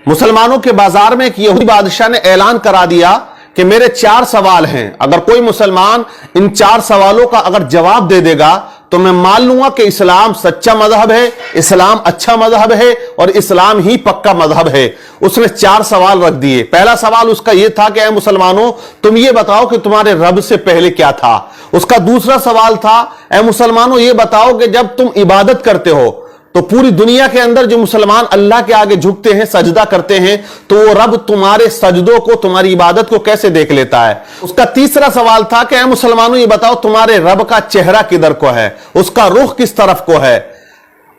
मुसलमानों के बाजार में एक यहूदी बादशाह ने ऐलान करा दिया कि मेरे 4 सवाल हैं, अगर कोई मुसलमान इन 4 सवालों का अगर जवाब दे देगा तो मैं मान लूंगा कि इस्लाम सच्चा मजहब है, इस्लाम अच्छा मजहब है और इस्लाम ही पक्का मजहब है। उसने 4 सवाल रख दिए। पहला सवाल उसका यह था कि ऐ मुसलमानों, तुम ये बताओ कि तुम्हारे रब से पहले क्या था। उसका दूसरा सवाल था, ऐ मुसलमानों ये बताओ कि जब तुम इबादत करते हो तो पूरी दुनिया के अंदर जो मुसलमान अल्लाह के आगे झुकते हैं, सजदा करते हैं, तो वो रब तुम्हारे सजदों को, तुम्हारी इबादत को कैसे देख लेता है। उसका तीसरा सवाल था कि ऐ मुसलमानों ये बताओ तुम्हारे रब का चेहरा किधर को है, उसका रुख किस तरफ को है।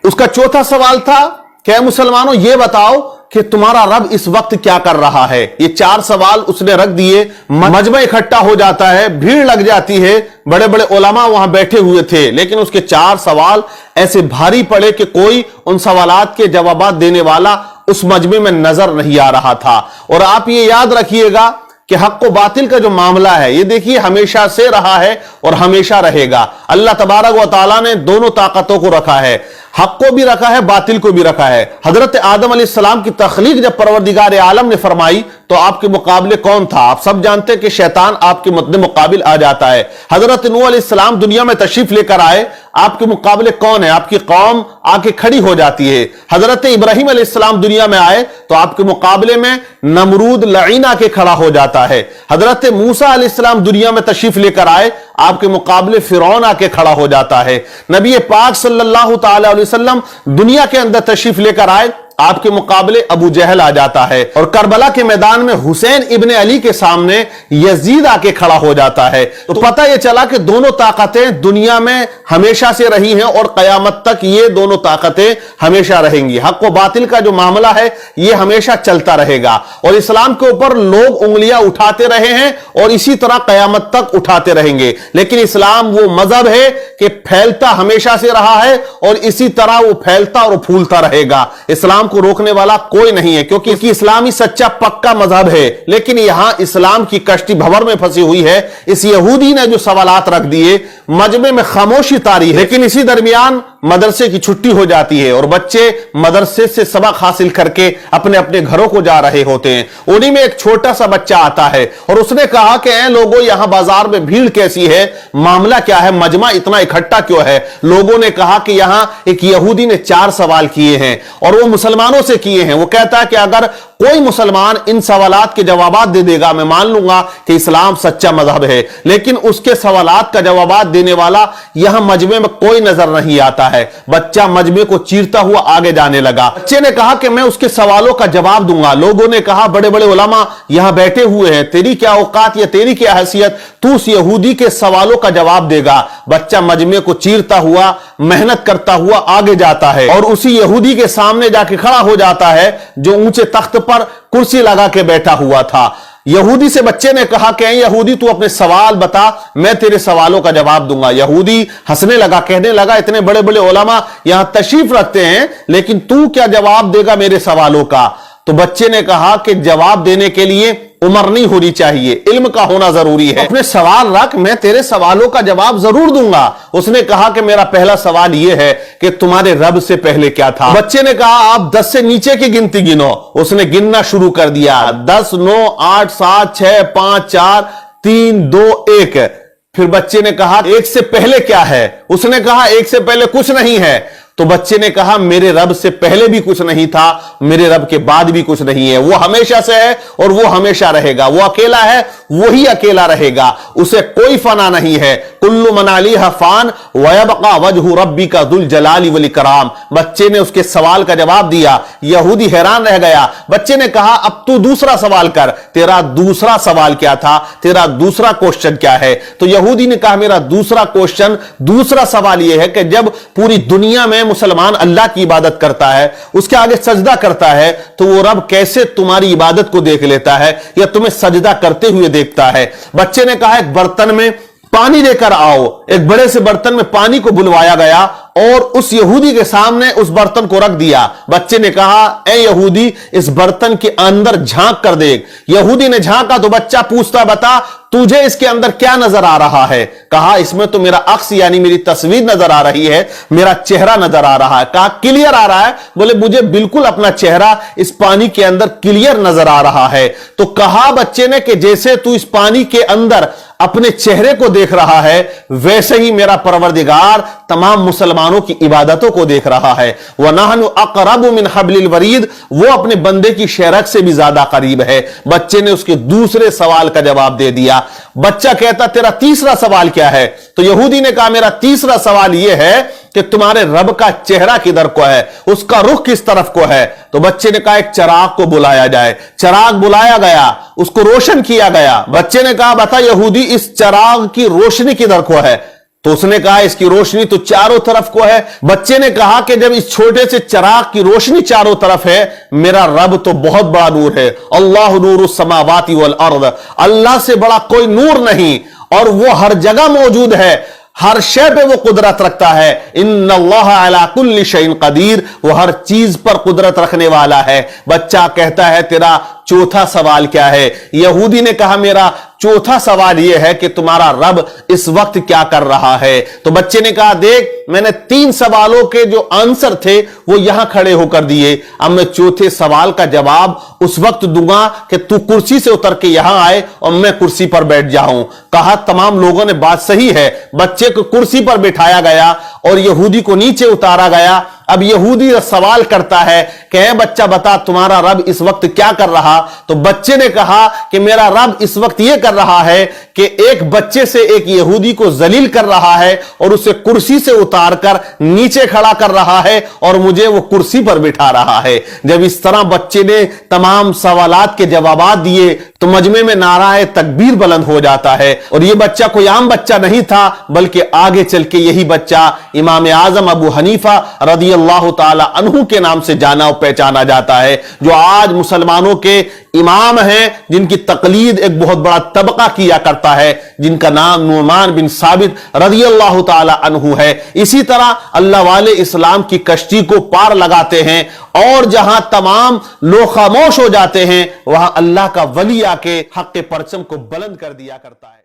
उसका चौथा सवाल था कि ऐ मुसलमानों ये बताओ कि तुम्हारा रब इस वक्त क्या कर रहा है। ये 4 सवाल उसने रख दिए। मजमा इकट्ठा हो जाता है, भीड़ लग जाती है, बड़े बड़े उलमा वहां बैठे हुए थे, लेकिन उसके 4 सवाल ऐसे भारी पड़े कि कोई उन सवालात के जवाबात देने वाला उस मजमे में नजर नहीं आ रहा था। और आप ये याद रखिएगा कि हक व बातिल का जो मामला है, ये देखिए हमेशा से रहा है और हमेशा रहेगा। अल्लाह तबारक व तआला ने दोनों ताकतों को रखा है, हक को भी रखा है, बातिल को भी रखा है। हजरत आदम अलैहिस्सलाम की तख्लीक जब परवरदिगार आलम ने फरमाई तो आपके मुकाबले कौन था। आप सब जानते हैं कि शैतान आपके मद्दे मुकाबिल आ जाता है। हजरत नूह अलैहिस्सलाम दुनिया में तशरीफ लेकर आए, आपके मुकाबले कौन है, आपकी कौम आके खड़ी हो जाती है। हजरत इब्राहिम अलैहिस्सलाम दुनिया में आए तो आपके मुकाबले में नमरूद लईन आके खड़ा हो जाता है। हजरत मूसा अलैहिस्सलाम दुनिया में तशरीफ लेकर आए, आपके मुकाबले फिरौन आके खड़ा हो जाता है। नबी पाक सल्लल्लाहु तआला अलैहि वसल्लम दुनिया के अंदर तशरीफ लेकर आए, आपके मुकाबले अबू जहल आ जाता है। और करबला के मैदान में हुसैन इब्ने अली के सामने यजीद आके खड़ा हो जाता है। तो पता यह चला कि दोनों ताकतें दुनिया में हमेशा से रही हैं और कयामत तक ये दोनों ताकतें हमेशा रहेंगी। हक व बातिल का जो मामला है ये हमेशा चलता रहेगा और इस्लाम के ऊपर लोग उंगलियां उठाते रहे हैं और इसी तरह कयामत तक उठाते रहेंगे। लेकिन इस्लाम वो मजहब है कि फैलता हमेशा से रहा है और इसी तरह वो फैलता और फूलता रहेगा। इस्लाम को रोकने वाला कोई नहीं है, क्योंकि इस्लाम ही सच्चा पक्का मजहब है। लेकिन यहां इस्लाम की कश्ती भंवर में फंसी हुई है। इस यहूदी ने जो सवालात रख दिए, मजमे में खामोशी तारी है। लेकिन इसी दरमियान मदरसे की छुट्टी हो जाती है और बच्चे मदरसे से सबक हासिल करके अपने अपने घरों को जा रहे होते हैं। उन्हीं में एक छोटा सा बच्चा आता है और उसने कहा कि ऐ लोगों, यहां बाजार में भीड़ कैसी है, मामला क्या है, मजमा इतना इकट्ठा क्यों है। लोगों ने कहा कि यहां एक यहूदी ने 4 सवाल किए हैं और वो मुसलमानों से किए हैं। वो कहता है कि अगर कोई मुसलमान इन सवालात के जवाबात दे देगा, मैं मान लूंगा कि इस्लाम सच्चा मजहब है। लेकिन उसके सवालात का जवाबात देने वाला यहां मजमे में कोई नजर नहीं आता है। बच्चा मजमे को चीरता हुआ आगे जाने लगा। बच्चे ने कहा कि मैं उसके सवालों का जवाब दूंगा। लोगों ने कहा बड़े बड़े उलमा यहां बैठे हुए हैं, तेरी क्या औकात या तेरी क्या हैसियत, तू उस यहूदी के सवालों का जवाब देगा। बच्चा मजमे को चीरता हुआ, मेहनत करता हुआ आगे जाता है और उसी यहूदी के सामने जाके खड़ा हो जाता है जो ऊंचे तख्त पर कुर्सी लगा के बैठा हुआ था। यहूदी से बच्चे ने कहा कि यहूदी तू अपने सवाल बता, मैं तेरे सवालों का जवाब दूंगा। यहूदी हंसने लगा, कहने लगा इतने बड़े बड़े उलमा यहां तशरीफ रखते हैं, लेकिन तू क्या जवाब देगा मेरे सवालों का। तो बच्चे ने कहा कि जवाब देने के लिए उम्र नहीं होनी चाहिए, इल्म का होना जरूरी है। अपने सवाल रख, मैं तेरे सवालों का जवाब जरूर दूंगा। उसने कहा कि मेरा पहला सवाल यह है कि तुम्हारे रब से पहले क्या था। बच्चे ने कहा आप 10 से नीचे की गिनती गिनो। उसने गिनना शुरू कर दिया, 10, 9, 8, 7, 6, 5, 4, 3, 2, 1। फिर बच्चे ने कहा 1 से पहले क्या है। उसने कहा 1 से पहले कुछ नहीं है। तो बच्चे ने कहा मेरे रब से पहले भी कुछ नहीं था, मेरे रब के बाद भी कुछ नहीं है। वो हमेशा से है और वो हमेशा रहेगा। वो अकेला है, वही अकेला रहेगा, उसे कोई फना नहीं है। कुल्लु मन अलैहा फान व यबका वजहु रब्बिका दुल जलाली वल इकराम। बच्चे ने उसके सवाल का जवाब दिया। यहूदी हैरान रह गया। बच्चे ने कहा अब तू दूसरा सवाल कर, तेरा दूसरा सवाल क्या था, तेरा दूसरा क्वेश्चन क्या है। तो यहूदी ने कहा मेरा दूसरा क्वेश्चन, दूसरा सवाल यह है कि जब पूरी दुनिया में मुसलमान अल्लाह की इबादत करता है, उसके आगे सजदा करता है, तो वो रब कैसे तुम्हारी इबादत को देख लेता है या तुम्हें सजदा करते हुए देखता है। बच्चे ने कहा एक बर्तन में पानी लेकर आओ। एक बड़े से बर्तन में पानी को बुलवाया गया और उस यहूदी के सामने उस बर्तन को रख दिया। बच्चे ने कहा ए यहूदी, इस बर्तन के अंदर झांक कर देख। यहूदी ने झांका तो बच्चा पूछता बता تجھے اس کے اندر کیا نظر آ رہا ہے؟ کہا اس میں تو میرا عکس یعنی میری تصویر نظر آ رہی ہے، میرا چہرہ نظر آ رہا ہے۔ کہا کلیئر آ رہا ہے؟ بولے مجھے بالکل اپنا چہرہ اس پانی کے اندر کلیئر نظر آ رہا ہے۔ تو کہا بچے نے کہ جیسے تو اس پانی کے اندر اپنے چہرے کو دیکھ رہا ہے، ویسے ہی میرا پروردگار تمام مسلمانوں کی عبادتوں کو دیکھ رہا ہے۔ وَنَحْنُ أَقْرَبُ مِنْ حَبْلِ الْوَرِيدِ، وہ اپنے بندے کی شہرک سے بھی زیادہ قریب ہے۔ بچے نے اس کے دوسرے سوال کا جواب دے دیا۔ بچہ کہتا تیرا تیسرا سوال کیا ہے؟ تو یہودی نے کہا میرا تیسرا سوال یہ ہے کہ تمہارے رب کا چہرہ کدھر کو ہے، اس کا رخ کس طرف کو ہے؟ تو بچے نے کہا ایک چراغ کو بلایا جائے۔ چراغ بلایا گیا، اس کو روشن کیا گیا۔ بچے نے کہا بتا یہودی اس چراغ کی روشنی کدھر کو ہے؟ تو اس نے کہا اس کی روشنی تو چاروں طرف کو ہے۔ بچے نے کہا کہ جب اس چھوٹے سے چراغ کی روشنی چاروں طرف ہے، میرا رب تو بہت بڑا نور ہے۔ اللہ نور السماوات والارض، اللہ سے بڑا کوئی نور نہیں، اور وہ ہر جگہ موجود ہے، ہر شے پہ وہ قدرت رکھتا ہے۔ ان اللہ علی کل شیء قدیر، وہ ہر چیز پر قدرت رکھنے والا ہے۔ بچہ کہتا ہے تیرا چوتھا سوال کیا ہے؟ یہودی نے کہا میرا چوتھا سوال یہ ہے کہ تمہارا رب اس وقت کیا کر رہا ہے؟ تو بچے نے کہا دیکھ میں نے 3 سوالوں کے جو آنسر تھے وہ یہاں کھڑے ہو کر دیے، اب میں چوتھے سوال کا جواب اس وقت دوں گا کہ تو کرسی سے اتر کے یہاں آئے اور میں کرسی پر بیٹھ جاؤں۔ کہا تمام لوگوں نے بات صحیح ہے، بچے کو کرسی پر بٹھایا گیا اور یہودی کو نیچے اتارا گیا۔ اب یہودی سوال کرتا ہے کہ اے بچہ بتا تمہارا رب اس وقت کیا کر رہا؟ تو بچے نے کہا کہ میرا رب اس وقت یہ کر رہا ہے کہ ایک بچے سے ایک یہودی کو ذلیل کر رہا ہے اور اسے کرسی سے اتار کر نیچے کھڑا کر رہا ہے اور مجھے وہ کرسی پر بٹھا رہا ہے۔ جب اس طرح بچے نے تمام سوالات کے جوابات دیے تو مجمع میں نعرہ تکبیر بلند ہو جاتا ہے، اور یہ بچہ کوئی عام بچہ نہیں تھا بلکہ آگے چل کے یہی بچہ امام اعظم ابو حنیفہ رضی اللہ تعالی عنہ کے نام سے جانا اور پہچانا جاتا ہے، جو آج مسلمانوں کے امام ہیں، جن کی تقلید ایک بہت بڑا طبقہ کیا کرتا ہے، جن کا نام نعمان بن ثابت رضی اللہ تعالی عنہ ہے۔ اسی طرح اللہ والے اسلام کی کشتی کو پار لگاتے ہیں، اور جہاں تمام لوگ خاموش ہو جاتے ہیں وہاں اللہ کا ولی آ کے حق پرچم کو بلند کر دیا کرتا ہے۔